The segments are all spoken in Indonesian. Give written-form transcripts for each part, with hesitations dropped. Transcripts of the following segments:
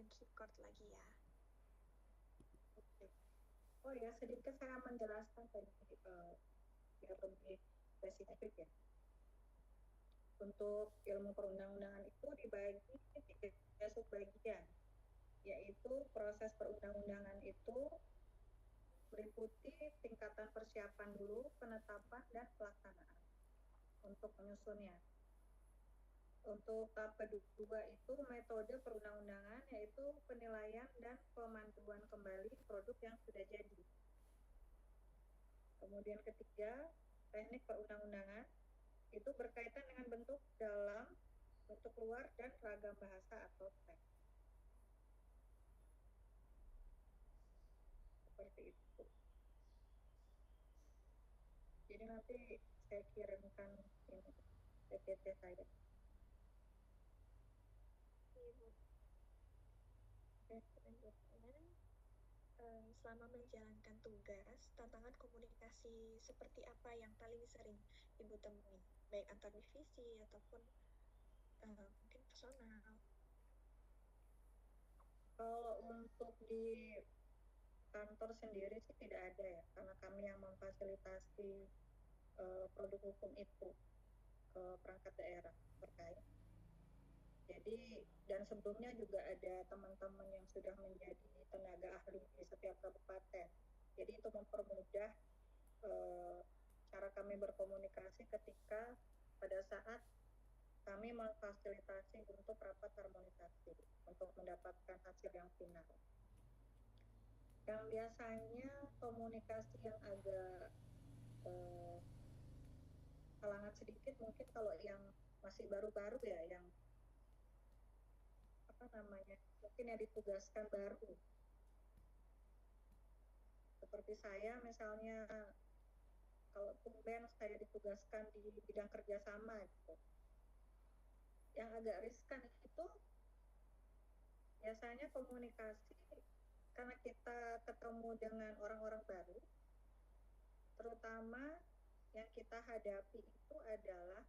dengan keycord lagi ya. Oke. Oh ya, sedikit saya menjelaskan tadi biar lebih spesifik ya. Untuk ilmu perundang-undangan itu dibagi tiga subbagian, yaitu proses perundang-undangan itu meliputi tingkatan persiapan dulu, penetapan, dan pelaksanaan untuk menyusunnya. Untuk tahap kedua itu metode perundang-undangan, yaitu penilaian dan pemanduan kembali produk yang sudah jadi. Kemudian ketiga, teknik perundang-undangan, itu berkaitan dengan bentuk dalam, bentuk luar, dan ragam bahasa atau teks. Seperti itu. Jadi nanti saya kirimkan ini PPT saya. Ibu, selanjutnya, selama menjalankan tugas, tantangan komunikasi seperti apa yang paling sering Ibu temui, baik antar divisi ataupun mungkin personal? Kalau untuk di kantor sendiri sih tidak ada ya, karena kami yang memfasilitasi produk hukum itu ke perangkat daerah terkait. Jadi dan sebelumnya juga ada teman-teman yang sudah menjadi tenaga ahli di setiap kabupaten. Jadi itu mempermudah cara kami berkomunikasi ketika pada saat kami memfasilitasi untuk rapat harmonisasi untuk mendapatkan hasil yang final. Yang biasanya komunikasi yang agak halangan sedikit mungkin kalau yang masih baru-baru ya, yang apa namanya, mungkin yang ditugaskan baru. Seperti saya misalnya, kalau tumben saya ditugaskan di bidang kerjasama gitu. Yang agak riskan itu biasanya komunikasi, karena kita ketemu dengan orang-orang baru, terutama yang kita hadapi itu adalah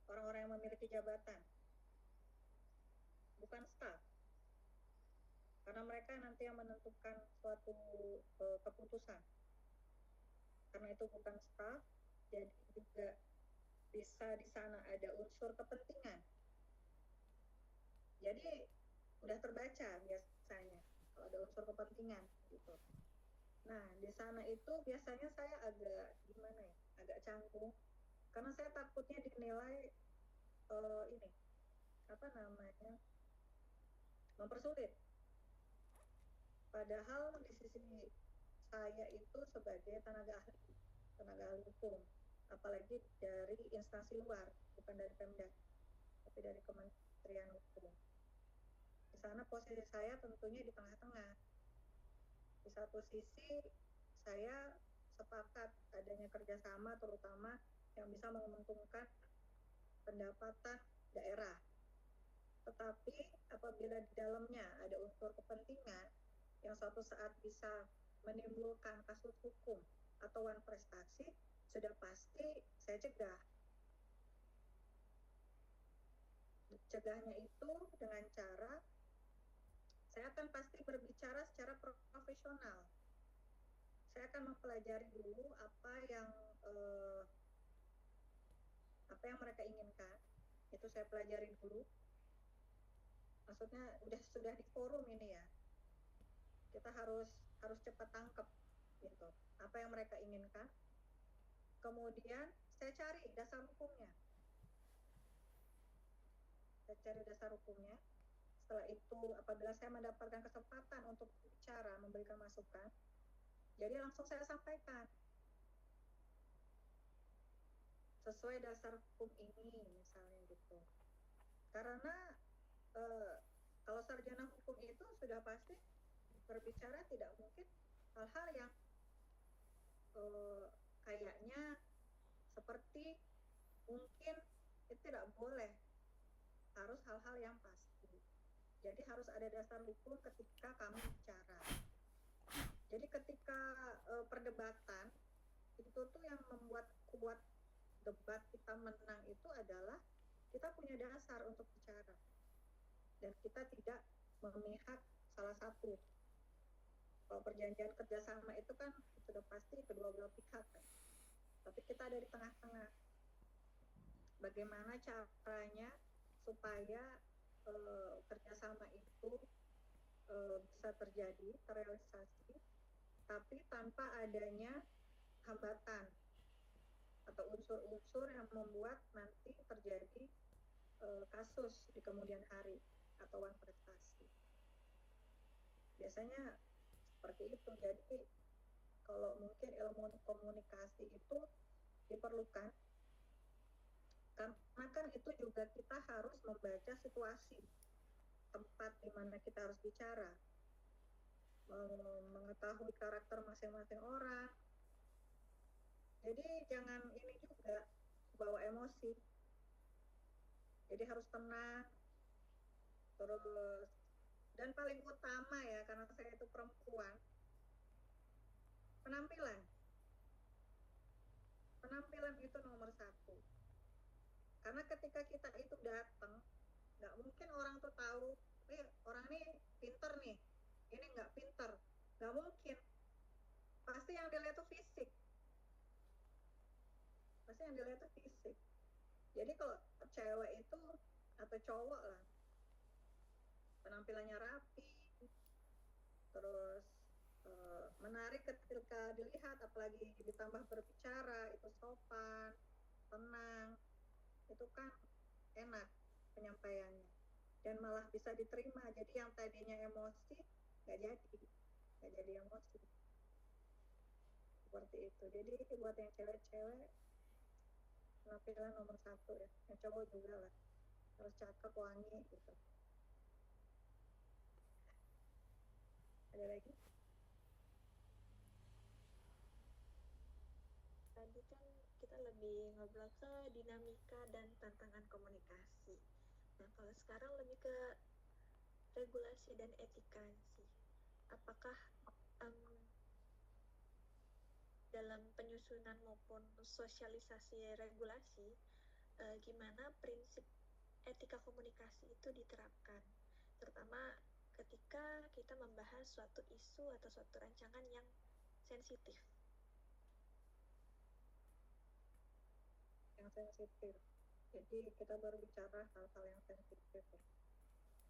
orang-orang yang memiliki jabatan, bukan staf. Karena mereka nanti yang menentukan suatu keputusan. Karena itu bukan staf, jadi juga bisa di sana ada unsur kepentingan. Jadi udah terbaca biasanya kalau ada unsur kepentingan gitu. Nah, di sana itu biasanya saya agak gimana ya, agak canggung karena saya takutnya dinilai ini apa namanya, mempersulit. Padahal di sisi saya itu sebagai tenaga ahli hukum, apalagi dari instansi luar, bukan dari Pemda, tapi dari Kementerian Hukum. Di sana posisi saya tentunya di tengah-tengah. Di satu sisi saya sepakat adanya kerjasama, terutama yang bisa menguntungkan pendapatan daerah. Tetapi apabila di dalamnya ada unsur kepentingan yang suatu saat bisa menimbulkan kasus hukum atau wan prestasi, sudah pasti saya cegah. Cegahnya itu dengan cara saya akan pasti berbicara secara profesional. Saya akan mempelajari dulu apa yang mereka inginkan. Itu saya pelajari dulu. Maksudnya sudah di forum ini ya. Kita harus cepat tangkap gitu. Apa yang mereka inginkan. Kemudian saya cari dasar hukumnya. Setelah itu apabila saya mendapatkan kesempatan untuk bicara, memberikan masukan, jadi langsung saya sampaikan sesuai dasar hukum ini misalnya gitu. Karena kalau sarjana hukum itu sudah pasti berbicara tidak mungkin hal-hal yang kayaknya seperti mungkin itu tidak boleh, harus hal-hal yang pasti. Jadi harus ada dasar hukum ketika kami bicara. Jadi ketika perdebatan itu tuh yang membuat kuat debat kita menang itu adalah kita punya dasar untuk bicara. dan kita tidak memihak salah satu. Kalau perjanjian kerjasama itu kan sudah pasti kedua belah pihak kan, tapi kita ada di tengah-tengah. Bagaimana caranya supaya kerjasama itu bisa terjadi, terrealisasi, tapi tanpa adanya hambatan atau unsur-unsur yang membuat nanti terjadi kasus di kemudian hari atau wan prestasi. Biasanya seperti itu. Jadi kalau mungkin ilmu komunikasi itu diperlukan, karena kan itu juga kita harus membaca situasi tempat di mana kita harus bicara, mengetahui karakter masing-masing orang. Jadi jangan ini juga bawa emosi. Jadi harus tenang. Terus, dan paling utama ya, karena saya itu perempuan, penampilan itu nomor satu. Karena ketika kita itu datang, nggak mungkin orang tuh tahu, orang ini pinter nih, ini nggak pinter, nggak mungkin. Pasti yang dilihat tuh fisik. Jadi kalau cewek itu atau cowok lah, penampilannya rapi, terus menarik ketika dilihat, apalagi ditambah berbicara itu sopan, tenang, itu kan enak penyampaiannya dan malah bisa diterima. Jadi yang tadinya emosi nggak jadi emosi seperti itu. Jadi buat yang cewek-cewek, penampilan nomor satu ya. Yang cowok juga lah, harus cakep, wangi gitu. Ada lagi? Tadi kan kita lebih ngobrol ke dinamika dan tantangan komunikasi. Nah, kalau sekarang lebih ke regulasi dan etika sih. Apakah dalam penyusunan maupun sosialisasi regulasi, gimana prinsip etika komunikasi itu diterapkan, terutama ketika kita membahas suatu isu atau suatu rancangan yang sensitif. Yang sensitif. Jadi kita baru bicara hal-hal yang sensitif ya.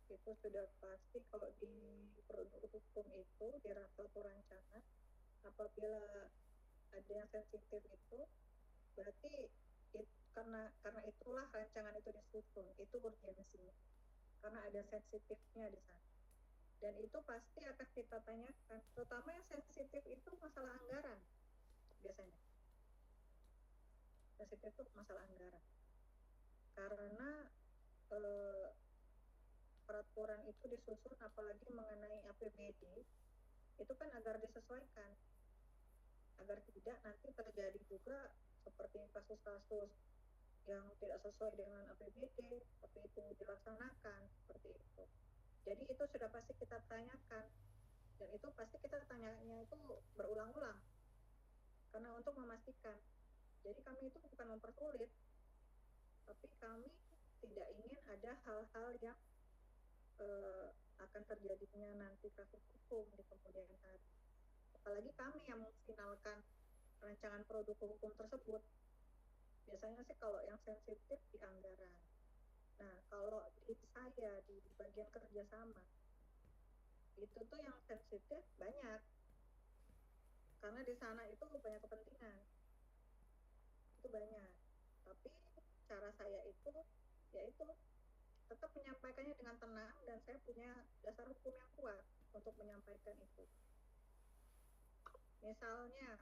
Itu sudah pasti kalau di produk hukum itu, di suatu rancangan, apabila ada yang sensitif itu, berarti karena itulah rancangan itu disusun, itu urgensinya. Karena ada sensitifnya di sana. Dan itu pasti akan kita tanyakan, terutama yang sensitif itu masalah anggaran biasanya. Sensitif itu masalah anggaran. Karena peraturan itu disusun apalagi mengenai APBD, itu kan agar disesuaikan, agar tidak nanti terjadi juga seperti kasus-kasus yang tidak sesuai dengan APBD, tapi itu dilaksanakan seperti itu. Jadi itu sudah pasti kita tanyakan, dan itu pasti kita tanyanya itu berulang-ulang, karena untuk memastikan. Jadi kami itu bukan mempersulit, tapi kami tidak ingin ada hal-hal yang akan terjadinya nanti kasus hukum di kemudian hari. Apalagi kami yang memfinalkan rancangan produk hukum tersebut. Biasanya sih kalau yang sensitif di anggaran. Nah, kalau di saya di bagian kerjasama, itu tuh yang sensitif banyak. Karena di sana itu banyak kepentingan. Itu banyak. Tapi cara saya itu, yaitu tetap menyampaikannya dengan tenang, dan saya punya dasar hukum yang kuat untuk menyampaikan itu. Misalnya,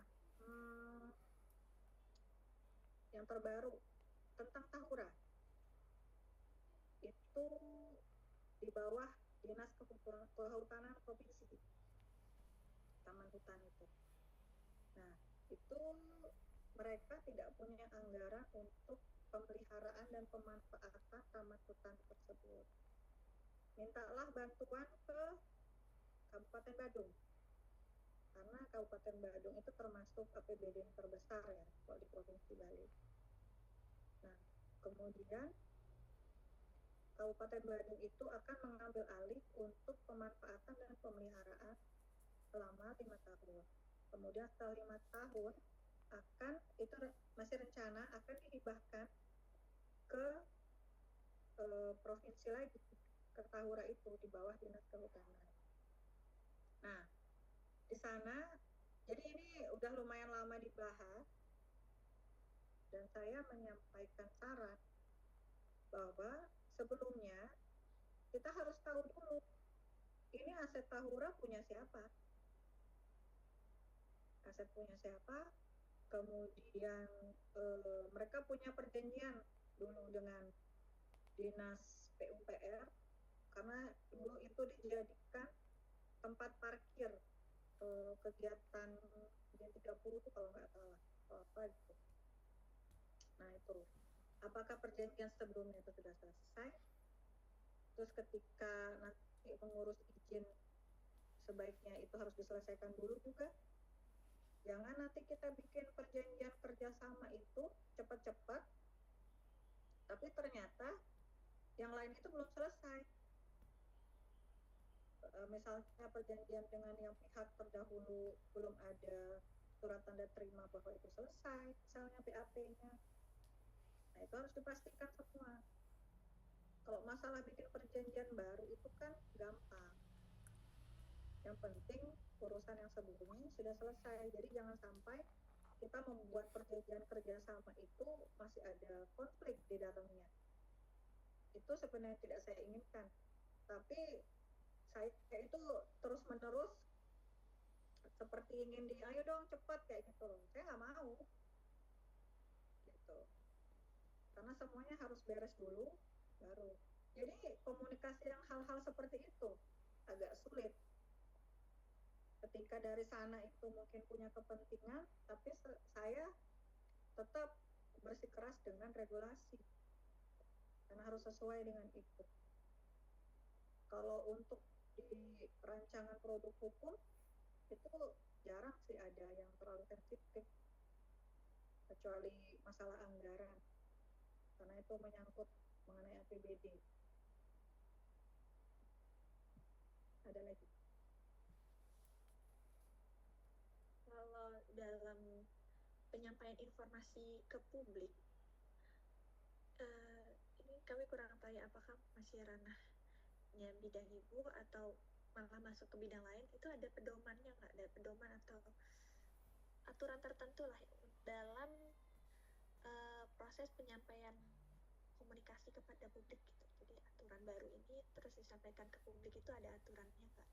yang terbaru tentang tahura, itu di bawah Dinas Kehutanan Provinsi, Taman Hutan itu. Nah, itu mereka tidak punya anggaran untuk pemeliharaan dan pemanfaatan taman hutan tersebut. Mintalah bantuan ke Kabupaten Badung, karena Kabupaten Badung itu termasuk APBD yang terbesar ya kalau di Provinsi Bali. Nah, kemudian Kabupaten Badung itu akan mengambil alih untuk pemanfaatan dan pemeliharaan selama 5 tahun. Kemudian setelah 5 tahun akan itu masih rencana akan dihibahkan ke provinsi lagi, ke Tahura itu di bawah Dinas Kehutanan. Nah, di sana jadi ini udah lumayan lama dibahas dan saya menyampaikan saran bahwa sebelumnya kita harus tahu dulu ini aset Tahura punya siapa, kemudian mereka punya perjanjian dulu dengan Dinas PUPR karena dulu itu dijadikan tempat parkir kegiatan G30 itu kalau nggak salah atau apa gitu. Nah itu apakah perjanjian sebelumnya itu sudah selesai, terus ketika nanti mengurus izin sebaiknya itu harus diselesaikan dulu juga. Jangan nanti kita bikin perjanjian kerjasama itu cepat-cepat tapi ternyata yang lain itu belum selesai. Misalnya perjanjian dengan yang pihak terdahulu belum ada surat tanda terima bahwa itu selesai, misalnya BAP-nya. Nah itu harus dipastikan semua. Kalau masalah bikin perjanjian baru itu kan gampang. Yang penting urusan yang sebelumnya sudah selesai. Jadi jangan sampai kita membuat perjanjian kerjasama itu masih ada konflik di dalamnya. Itu sebenarnya tidak saya inginkan. Tapi saya itu terus-menerus seperti ingin ayo dong cepat kayak gitu loh. Saya nggak mau. Gitu. Karena semuanya harus beres dulu baru. Jadi komunikasi yang hal-hal seperti itu agak sulit. Ketika dari sana itu mungkin punya kepentingan, tapi saya tetap bersikeras dengan regulasi. Karena harus sesuai dengan itu. Kalau untuk di rancangan produk hukum, itu jarang sih ada yang terlalu sensitif. Kecuali masalah anggaran. Karena itu menyangkut mengenai APBD. Ada lagi? Kalau dalam penyampaian informasi ke publik, ini kami kurang tahu ya apakah masih ranahnya bidang ibu atau malah masuk ke bidang lain. Itu ada pedomannya nggak? Ada pedoman atau aturan tertentu lah dalam proses penyampaian komunikasi kepada publik gitu. Jadi aturan baru ini terus disampaikan ke publik itu ada aturannya nggak?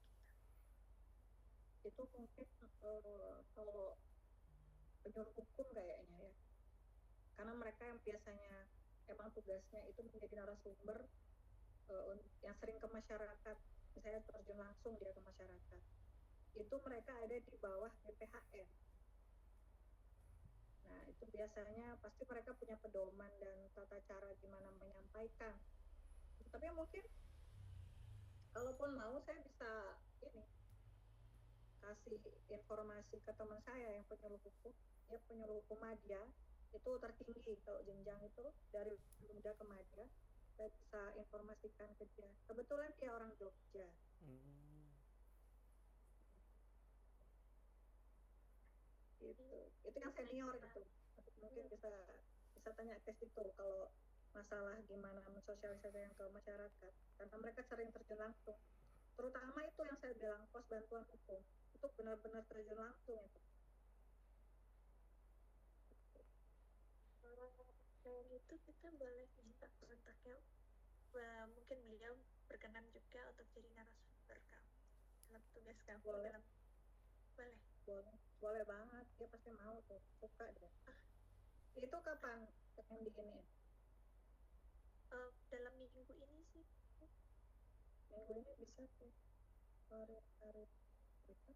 Itu mungkin kalau penyuluh hukum kayaknya ya, karena mereka yang biasanya emang tugasnya itu menjadi narasumber yang sering ke masyarakat, misalnya terjun langsung dia ke masyarakat, itu mereka ada di bawah BPHN. Nah itu biasanya pasti mereka punya pedoman dan tata cara gimana menyampaikan. Tapi mungkin kalaupun mau saya bisa ini kasih informasi ke teman saya yang penyuluh hukum, ya penyuluh hukum madya itu tertinggi kalau jenjang itu dari muda ke madya. Saya bisa informasikan ke dia. Kebetulan dia orang Jogja. Gitu. Itu yang senior itu. Mungkin bisa tanya ke situ kalau masalah gimana mensosialisasikan ke masyarakat. Karena mereka sering terjun langsung. Terutama itu yang saya bilang pos bantuan hukum. Itu benar-benar terjun langsung itu. Kalau itu kita boleh minta kontaknya. Mungkin beliau berkenan juga untuk jadi narasumber kamu dalam tugas kamu. Boleh. Boleh banget. Dia pasti mau tuh. Suka dia. Itu kapan pengen diginiin? Dalam minggu ini sih. Minggu ini bisa tuh. Hari bisa.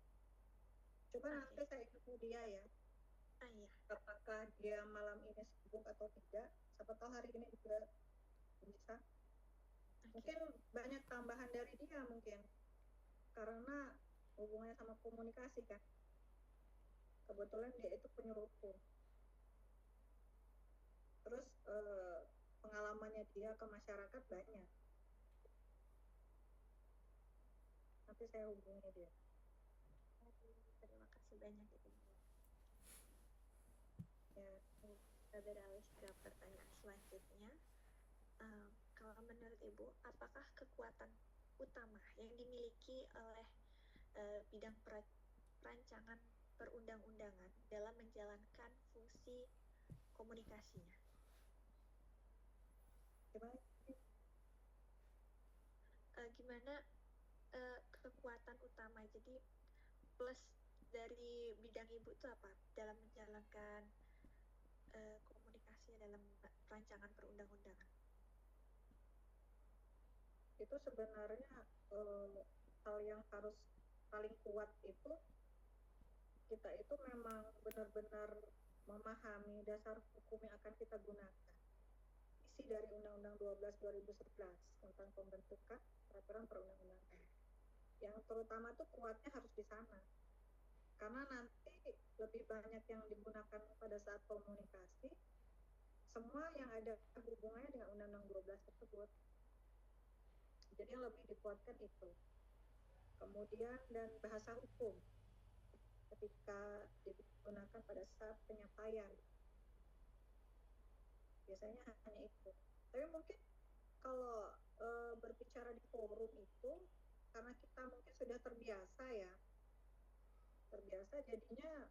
Coba nanti saya ikut dia ya. Iya. Apakah dia malam ini sibuk atau tidak? Siapa tahu hari ini juga bisa. Mungkin banyak tambahan dari dia mungkin. Karena hubungannya sama komunikasi kan. Kebetulan dia itu penyuluh hukum. Terus pengalamannya dia ke masyarakat banyak. nanti saya hubungi dia. Terima kasih banyak Ibu. Ya, Kita beralih ke pertanyaan selanjutnya. Kalau menurut Ibu, apakah kekuatan utama yang dimiliki oleh bidang perancangan perundang-undangan dalam menjalankan fungsi komunikasinya? Gimana kekuatan utama, jadi plus dari bidang Ibu itu apa dalam menjalankan komunikasi dalam perancangan perundang-undangan? Itu sebenarnya hal yang harus paling kuat itu kita itu memang benar-benar memahami dasar hukum yang akan kita gunakan. Isi dari Undang-Undang 12 2011 tentang pembentukan peraturan perundang-undangan. Yang terutama tuh kuatnya harus di sana. Karena nanti lebih banyak yang digunakan pada saat komunikasi, semua yang ada hubungannya dengan Undang-Undang 12 tersebut. Jadi yang lebih dikuatkan itu. Kemudian dan bahasa hukum ketika digunakan pada saat penyampaian. Biasanya hanya itu. Tapi mungkin kalau berbicara di forum itu, karena kita mungkin sudah terbiasa ya, jadinya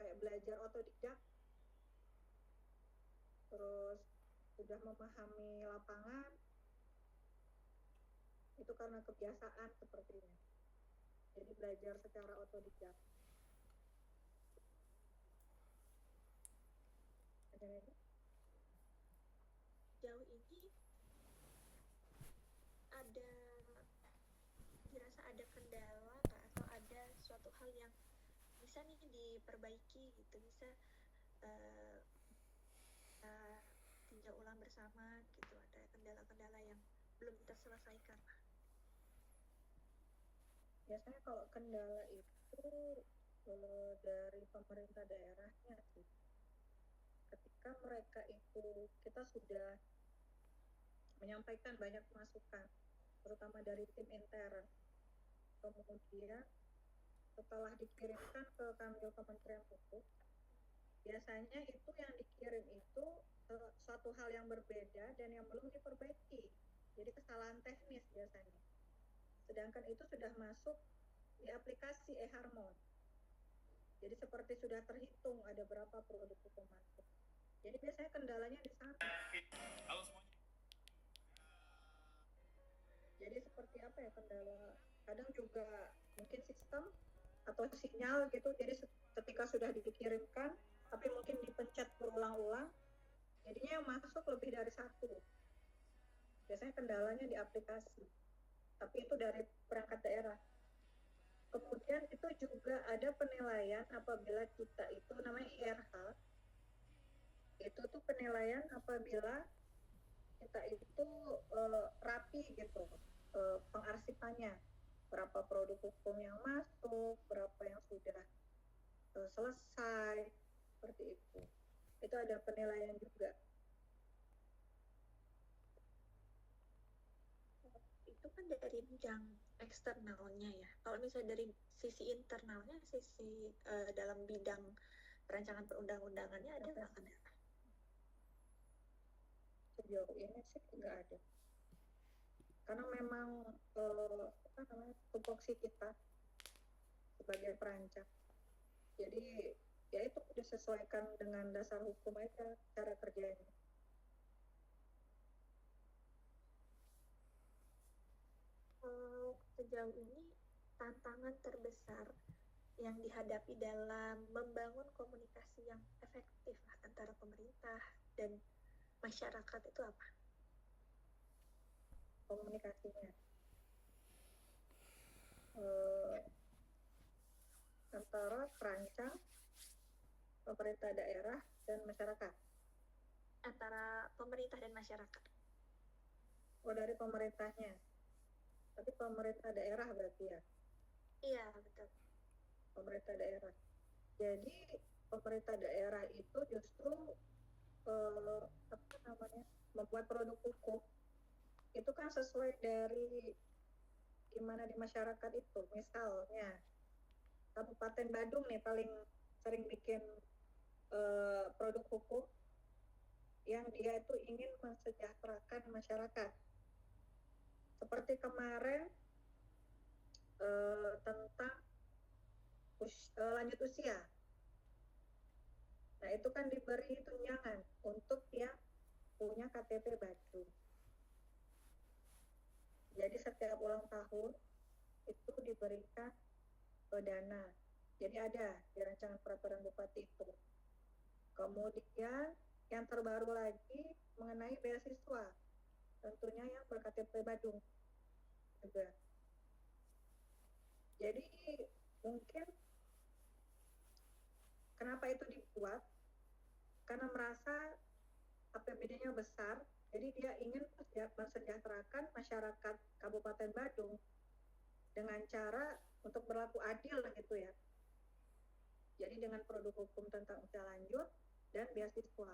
kayak belajar otodidak, terus sudah memahami lapangan, itu karena kebiasaan sepertinya. Jadi belajar secara otodidak. Ada lagi? Jauh ini dirasa ada kendala nggak, atau ada suatu hal yang bisa nih diperbaiki gitu, bisa tinjau ulang bersama gitu, ada kendala-kendala yang belum terselesaikan? Biasanya kalau kendala itu dari pemerintah daerahnya sih. Ketika mereka itu, kita sudah menyampaikan banyak masukan, terutama dari tim intern. Kemudian setelah dikirimkan ke kanwil Kementerian Hukum, biasanya itu yang dikirim itu suatu hal yang berbeda dan yang belum diperbaiki. Jadi kesalahan teknis biasanya. Sedangkan itu sudah masuk di aplikasi eHarmon. Jadi seperti sudah terhitung ada berapa produk hukum masuk. Jadi biasanya kendalanya di sana. Jadi seperti apa ya kendala? Kadang juga mungkin sistem atau sinyal gitu. Jadi ketika sudah dikirimkan, tapi mungkin dipencet berulang-ulang, jadinya yang masuk lebih dari satu. Biasanya kendalanya di aplikasi. Tapi itu dari perangkat daerah. Kemudian itu juga ada penilaian apabila kita itu namanya IRH. Itu tuh penilaian apabila kita itu rapi gitu pengarsipannya, berapa produk hukum yang masuk, berapa yang sudah selesai, seperti itu. Itu ada penilaian juga. Itu kan dari bidang eksternalnya ya. Kalau misalnya dari sisi internalnya, sisi dalam bidang perancangan perundang-undangannya ada nggak kendala? Sejauh ini sih nggak ada. Karena memang tupoksi kita sebagai perancang. Jadi ya itu disesuaikan dengan dasar hukum aja cara kerjanya. Sejauh ini tantangan terbesar yang dihadapi dalam membangun komunikasi yang efektif antara pemerintah dan masyarakat itu apa? Komunikasinya antara perancang, pemerintah daerah, dan masyarakat. Antara pemerintah dan masyarakat. Oh, dari pemerintahnya. Tapi pemerintah daerah berarti ya? Iya, betul. Pemerintah daerah. Jadi pemerintah daerah itu justru membuat produk hukum itu kan sesuai dari gimana di masyarakat itu. Misalnya Kabupaten Badung nih paling sering bikin produk hukum yang dia itu ingin mensejahterakan masyarakat. Seperti kemarin tentang lanjut usia. Nah, itu kan diberi tunjangan untuk yang punya KTP Badung. Jadi setiap ulang tahun itu diberikan dana. Jadi ada di rancangan peraturan bupati itu. Kemudian yang terbaru lagi mengenai beasiswa, tentunya yang ber-KTP Badung juga. Jadi mungkin kenapa itu dibuat? Karena merasa APBD-nya besar, jadi dia ingin mensejahterakan masyarakat Kabupaten Badung dengan cara untuk berlaku adil gitu ya. Jadi dengan produk hukum tentang usia lanjut dan beasiswa.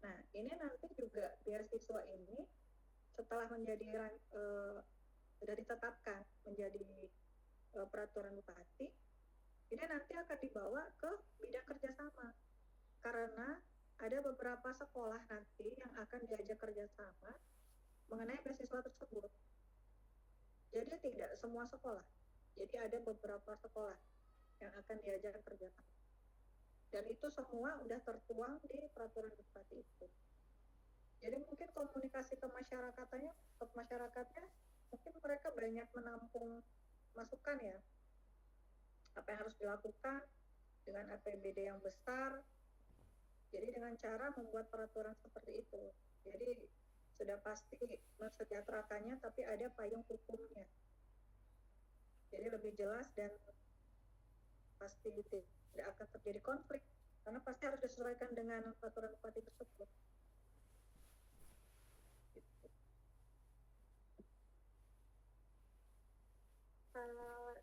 Nah, ini nanti juga beasiswa ini setelah menjadi sudah ditetapkan menjadi peraturan bupati, ini nanti akan dibawa ke bidang kerjasama. Karena ada beberapa sekolah nanti yang akan diajak kerjasama mengenai beasiswa tersebut. Jadi tidak semua sekolah. Jadi ada beberapa sekolah yang akan diajak kerjasama. Dan itu semua udah tertuang di peraturan bupati itu. Jadi mungkin komunikasi ke masyarakatnya, mungkin mereka banyak menampung masukan ya. Apa yang harus dilakukan dengan APBD yang besar. Jadi dengan cara membuat peraturan seperti itu. Jadi sudah pasti mensejahterakannya, tapi ada payung hukumnya. Jadi lebih jelas dan pasti tidak akan terjadi konflik, karena pasti harus disesuaikan dengan peraturan bupati tersebut.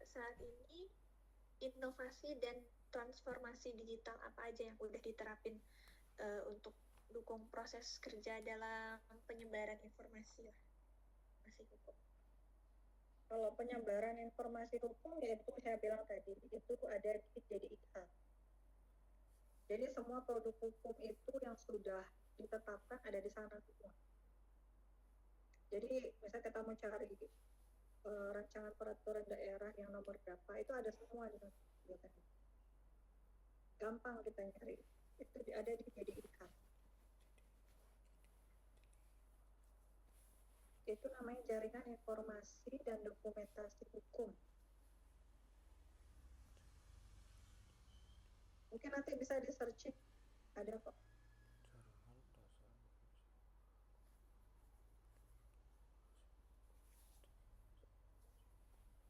Saat ini inovasi dan transformasi digital apa aja yang udah diterapin untuk dukung proses kerja dalam penyebaran informasi hukum? Kalau penyebaran informasi hukum, yaitu saya bilang tadi, itu ada di JDIK. Jadi semua produk hukum itu yang sudah ditetapkan ada di sana semua. Jadi misalnya kita mau cari rancangan peraturan daerah yang nomor berapa, itu ada semua di sana. Gampang kita nyari, itu ada di JDIK. Itu namanya Jaringan Informasi dan Dokumentasi Hukum. Mungkin nanti bisa di searching, ada kok.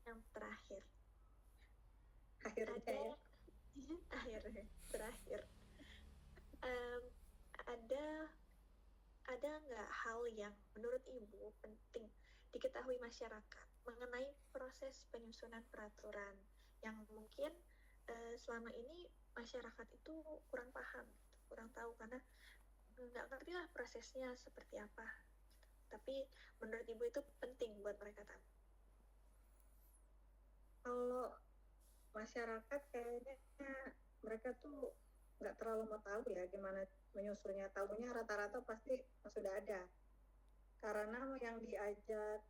Yang terakhir. Akhirnya terakhir. Ada nggak hal yang menurut Ibu penting diketahui masyarakat mengenai proses penyusunan peraturan yang mungkin selama ini masyarakat itu kurang paham, kurang tahu karena nggak ngerti lah prosesnya seperti apa. Tapi menurut Ibu itu penting buat mereka tahu. Kalau masyarakat kayaknya mereka tuh nggak terlalu mau tahu ya gimana menyusunnya. Tahunya rata-rata pasti sudah ada. Karena yang diajak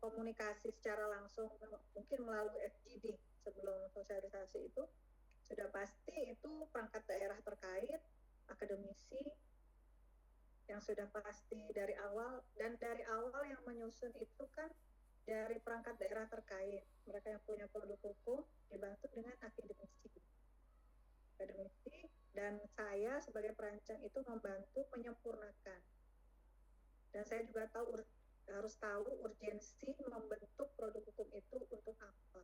komunikasi secara langsung mungkin melalui FGD sebelum sosialisasi itu sudah pasti itu perangkat daerah terkait, akademisi yang sudah pasti dari awal, dan dari awal yang menyusun itu kan dari perangkat daerah terkait, mereka yang punya produk hukum dibantu dengan akademisi, dan saya sebagai perancang itu membantu menyempurnakan. Dan saya juga harus tahu urgensi membentuk produk hukum itu untuk apa,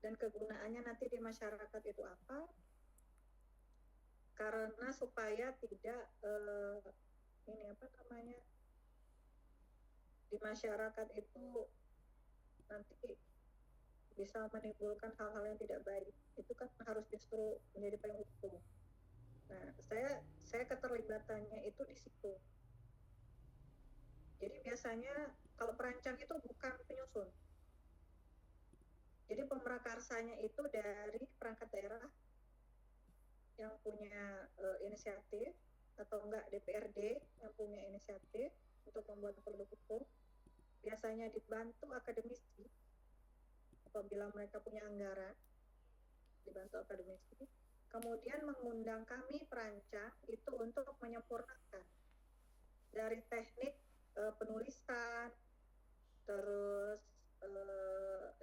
dan kegunaannya nanti di masyarakat itu apa, karena supaya tidak di masyarakat itu nanti bisa menimbulkan hal-hal yang tidak baik. Itu kan harus justru menjadi payung hukum. Nah, saya keterlibatannya itu di situ. Jadi biasanya kalau perancang itu bukan penyusun. Jadi pemrakarsanya itu dari perangkat daerah yang punya inisiatif, atau enggak DPRD yang punya inisiatif untuk membuat produk hukum. Biasanya dibantu akademisi apabila mereka punya anggaran, dibantu akademisi. Kemudian mengundang kami perancang itu untuk menyempurnakan dari teknik penulisan, terus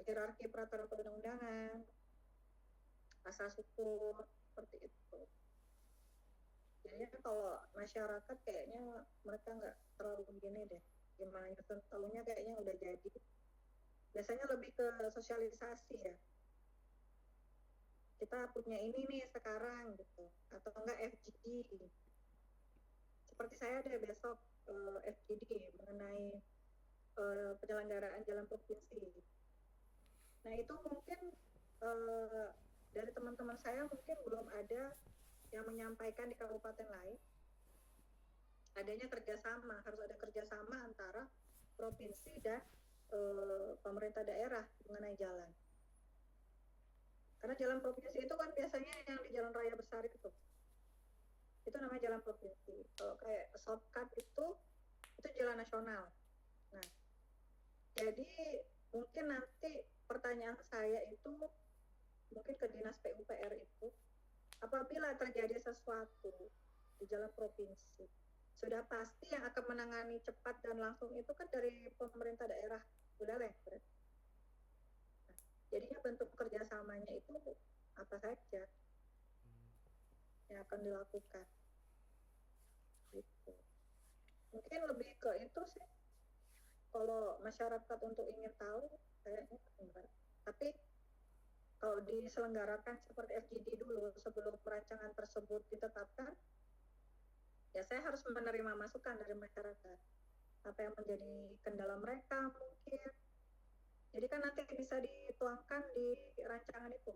hierarki peraturan perundang-undangan, asas hukum, seperti itu. Jadinya kalau masyarakat kayaknya mereka nggak terlalu begini deh, gimana nyusun, tahunya kayaknya udah jadi. Biasanya lebih ke sosialisasi ya, kita punya ini nih sekarang gitu, atau enggak FGD. Seperti saya ada besok FGD mengenai penyelenggaraan jalan provinsi. Nah itu mungkin dari teman-teman saya mungkin belum ada yang menyampaikan di kabupaten lain. Adanya kerjasama, harus ada kerjasama antara provinsi dan pemerintah daerah mengenai jalan. Karena jalan provinsi itu kan biasanya yang di jalan raya besar itu namanya jalan provinsi. Kalau kayak shortcut itu jalan nasional. Nah, jadi mungkin nanti pertanyaan saya itu mungkin ke dinas PUPR itu, apabila terjadi sesuatu di jalan provinsi, sudah pasti yang akan menangani cepat dan langsung itu kan dari pemerintah daerah Buleleng. Nah, jadinya bentuk kerjasamanya itu apa saja yang akan dilakukan. Gitu. Mungkin lebih ke itu sih. Kalau masyarakat untuk ingin tahu, kayaknya enggak. Tapi kalau diselenggarakan seperti FGD dulu sebelum perancangan tersebut ditetapkan, ya saya harus menerima masukan dari masyarakat. Apa yang menjadi kendala mereka mungkin. Jadi kan nanti bisa dituangkan di rancangan itu.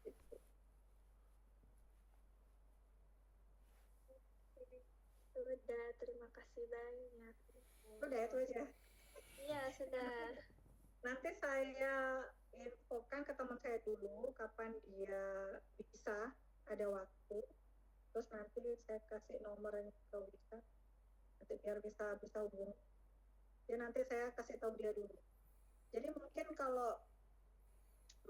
Gitu. Sudah, terima kasih banyak. Udah itu aja. Iya, sudah. Nanti saya infokan ke teman saya dulu kapan dia bisa ada waktu. Terus nanti saya kasih nomornya kalau bisa. Nanti biar bisa hubungi. Ya nanti saya kasih tahu dia dulu. Jadi mungkin kalau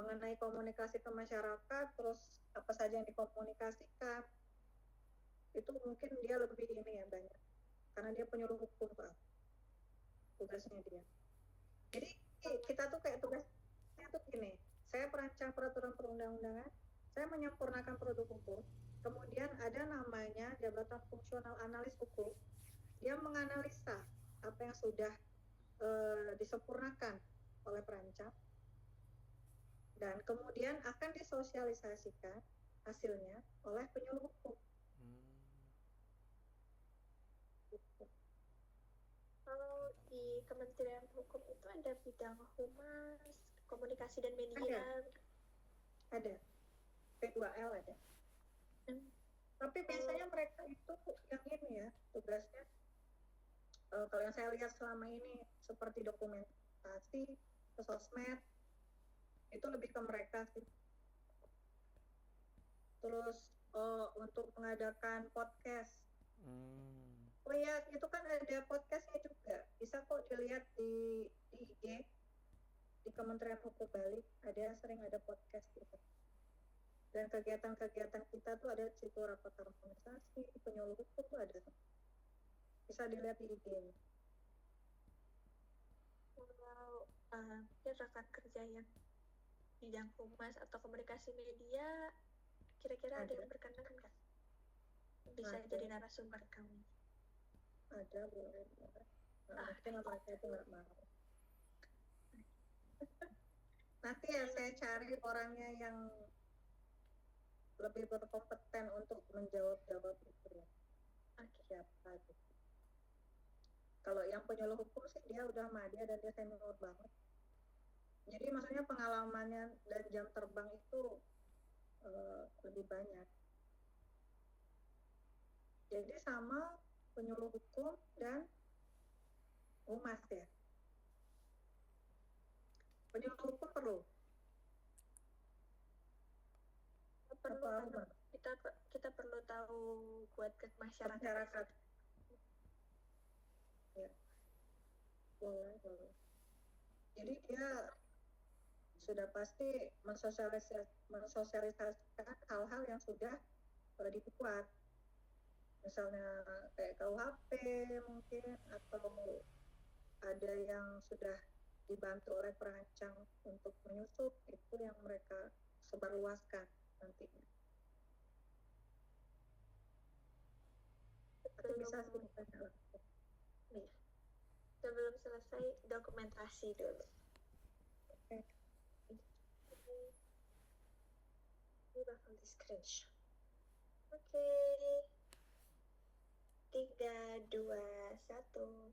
mengenai komunikasi ke masyarakat, terus apa saja yang dikomunikasikan, itu mungkin dia lebih ini ya banyak. Karena dia penyuluh hukum Pak. Tugasnya dia. Jadi kita tuh kayak tugasnya tuh gini, saya perancang peraturan perundang-undangan, saya menyempurnakan produk hukum, kemudian ada namanya jabatan fungsional analis hukum, dia menganalisa apa yang sudah disempurnakan oleh perancang, dan kemudian akan disosialisasikan hasilnya oleh penyuluh hukum. Kalau di Kementerian Hukum itu ada bidang humas, komunikasi dan media. Ada. P2L ada. Tapi biasanya mereka itu yang ini ya, tugasnya kalau yang saya lihat selama ini seperti dokumentasi, ke sosmed, itu lebih ke mereka sih. Terus untuk mengadakan podcast. Oh ya, itu kan ada podcastnya juga. Bisa kok dilihat di IG, di Kementerian Hukum Bali, sering ada podcast gitu. Dan kegiatan-kegiatan kita tuh ada situ rapat harmonisasi, penyuluh hukum tuh ada. Bisa dilihat di IG. Kalau rekan kerja yang bidang humas atau komunikasi media, kira-kira ada yang berkenan nggak? Bisa jadi narasumber kami. Ada, boleh. Mungkin mereka itu nggak mau. Nanti ya saya cari orangnya yang lebih berkompeten untuk menjawab itu ya. Siapa gitu. Kalau yang penyuluh hukum sih dia udah madya dan dia senior banget. Jadi maksudnya pengalamannya dan jam terbang itu lebih banyak. Jadi sama penyuluh hukum dan humas ya. Penyuluh hukum perlu. Kita perlu tahu buat ke masyarakat. Ya. Boleh. Jadi dia sudah pasti mensosialisasikan hal-hal yang sudah dibuat, misalnya kayak KUHP mungkin, atau ada yang sudah dibantu oleh perancang untuk menyusup, itu yang mereka sebarluaskan nantinya. Tapi bisa sebenarnya langsung. Nih, sebelum selesai dokumentasi dulu. Oke. Ini bakal di screenshot. Oke. 3, 2, 1.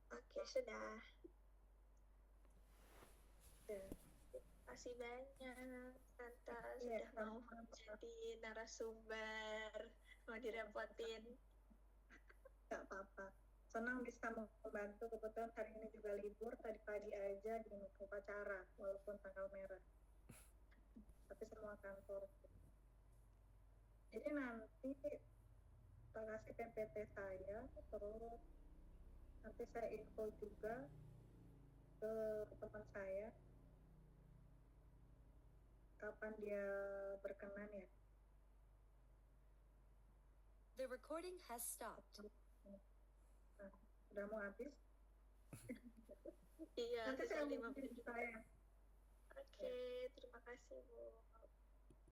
Oke, sudah. Terima kasih banyak, Tante, sudah mau menjadi narasumber, mau direpotin. Gak apa-apa. Senang bisa membantu, kebetulan hari ini juga libur, tadi pagi aja di upacara, walaupun tanggal merah. Tapi semua kantor. Jadi nanti saya kasih PPT saya, terus nanti saya info juga ke teman saya kapan dia berkenan ya. The recording has stopped. Nah, udah mau habis? Iya, Nanti saya tinggal 5 hubungin menit. saya. Oke, terima kasih Bu.